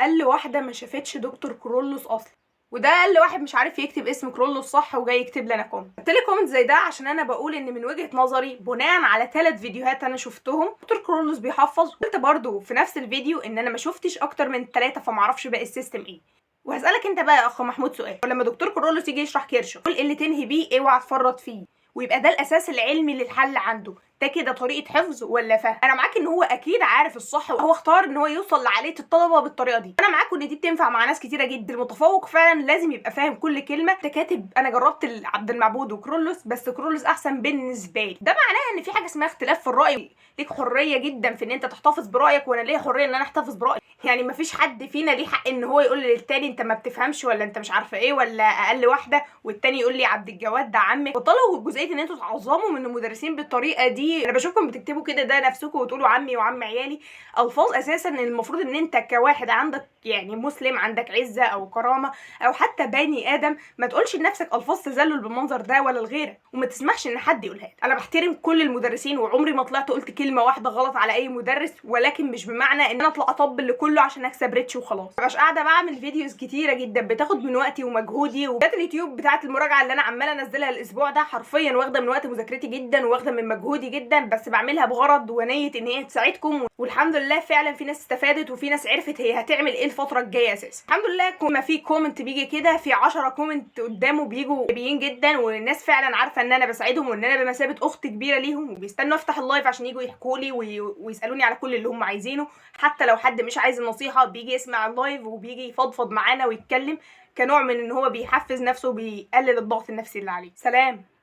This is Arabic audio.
اقل واحده ما شافتش دكتور كرولوس اصلا، وده اقل واحد مش عارف يكتب اسم كرولوس صح وجاي يكتب لي انا كومنت. قلت لي كومنت زي ده عشان انا بقول ان من وجهه نظري بناء على 3 فيديوهات انا شفتهم دكتور كرولوس بيحفظ. قلت برضو في نفس الفيديو ان انا ما شفتش اكتر من 3 فمعرفش باقي السيستم ايه. وهسالك انت بقى يا اخ محمود سؤال، ولما دكتور كرولوس يجي يشرح كيرشو قول اللي تنهي بيه اوعى تفرط فيه، ويبقى ده الاساس العلمي للحل عنده، ده كده طريقه حفظ ولا فهم؟ انا معاك ان هو اكيد عارف الصح وهو اختار ان هو يوصل لعقليه الطلبه بالطريقه دي. انا معاك ان دي بتنفع مع ناس كتيره جدا. المتفوق فعلا لازم يبقى فاهم كل كلمه. انت كاتب انا جربت عبد المعبود وكرولوس بس كرولوس احسن بالنسبه لي، ده معناه ان في حاجه اسمها اختلاف في الراي. ليك حريه جدا في ان انت تحتفظ برايك وانا ليا حريه ان انا احتفظ برايي. يعني مفيش حد فينا ليه حق ان هو يقول للتاني انت ما بتفهمش ولا انت مش عارفه ايه ولا اقل واحده، والتاني يقول لي عبد الجواد ده عمك. بطلوا جزئيه ان انتوا تعظموا من المدرسين بالطريقه دي. انا بشوفكم بتكتبوا كده ده نفسكم وتقولوا عمي وعم عيالي، الفاظ اساسا المفروض ان انت كواحد عندك يعني مسلم عندك عزه او كرامه او حتى بني ادم ما تقولش لنفسك الفاظ تذلل بالمنظر ده ولا لغيرك، وما تسمحش ان حد يقولها لك. انا بحترم كل المدرسين وعمري ما طلعت قلت كلمه واحده غلط على اي مدرس، ولكن مش بمعنى ان انا اطلع اطبل لكله عشان اكسب ريتش وخلاص. مبقاش قاعده بعمل فيديوز كتيره جدا بتاخد من وقتي ومجهودي، وفيديوهات اليوتيوب بتاعه المراجعه اللي انا عماله انزلها الاسبوع ده حرفيا واخده من وقت مذاكرتي جدا وواخده من مجهودي جدا، بس بعملها بغرض ونيه ان هي تساعدكم. والحمد لله فعلا في ناس استفادت وفي ناس عرفت هي هتعمل ايه الفتره الجايه اساسا. الحمد لله ما في كومنت بيجي كده في 10 كومنت قدامه بيجوا ايجابيين جدا، والناس فعلا عارفه ان انا بساعدهم وان انا بمثابه اخت كبيره ليهم، وبيستنوا افتح اللايف عشان يجوا يحكوا لي ويسالوني على كل اللي هم عايزينه. حتى لو حد مش عايز النصيحه بيجي يسمع اللايف وبيجي يفضفض معانا ويتكلم كنوع من ان هو بيحفز نفسه وبيقلل الضغط النفسي اللي عليه. سلام.